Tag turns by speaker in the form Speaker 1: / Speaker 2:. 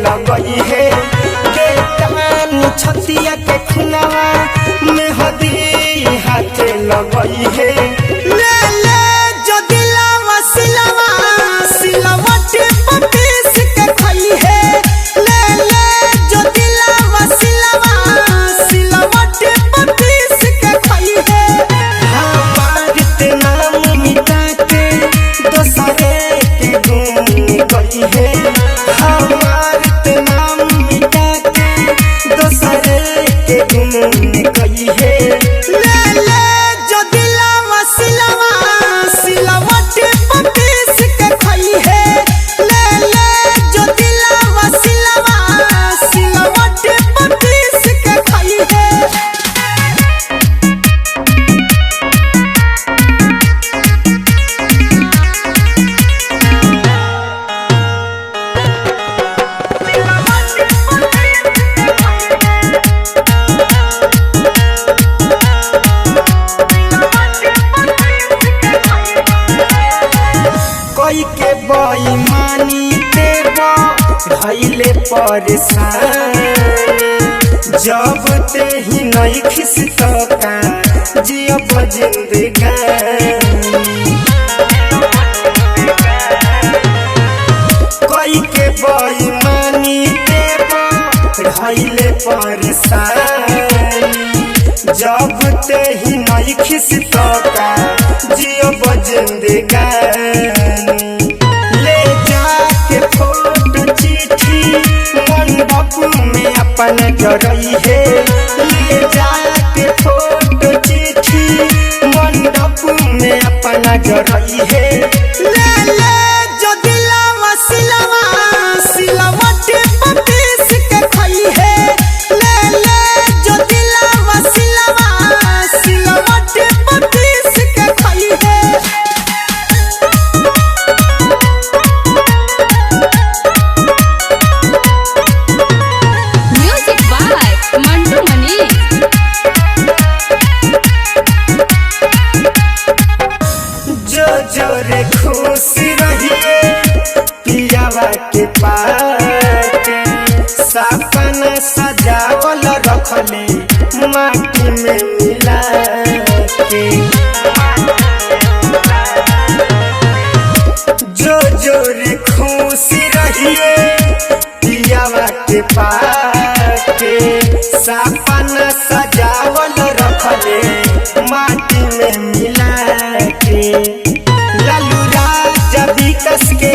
Speaker 1: लगई है बेटान छतिया के खुनावा में हदी हाथे लगई है ले ले जो दिलावा सिलावा सिलावट पपीस के खई है ले ले जो दिलावा सिलावा सिलावट पपीस के खई है हमार ते नाम मिटा के दोसरे के गुम गई है हमार ते नाम मिटा के दोसरे के गुम गई है ले ले जो दिलावा सिलावा सिलावट पपीस के खई है ले ले जो दिलावा सिलावा सिलावट पपीस के खई है कोई के बेईमानी देवा भइले परेशान जब ते ही नहीं खिसता का जियब जिंदगानी कोई के बेईमानी देवा भइले परेशान जब ते ही नहीं खिसता का जियब जिंदगानी ले जाके फोटो चिट्ठी मंडप में अपन जरई है ले जाके फोटो चिट्ठी मंडप में अपन जरई है ले ले जो दिलावा सिलावा सिलावट पपीस के खई है ले ले जो दिलावा सिलावा सिलावट पपीस के खई है
Speaker 2: म्यूजिक बाय मंटू मनी।
Speaker 1: जो जो रे खुश रहिए पियावा के पास सपना सजावल रखले माटी में मिला के जो जो रे खुश रहिए पियावा के पास सपना सजावल रखले माटी में मिला के लालू राजा विकास के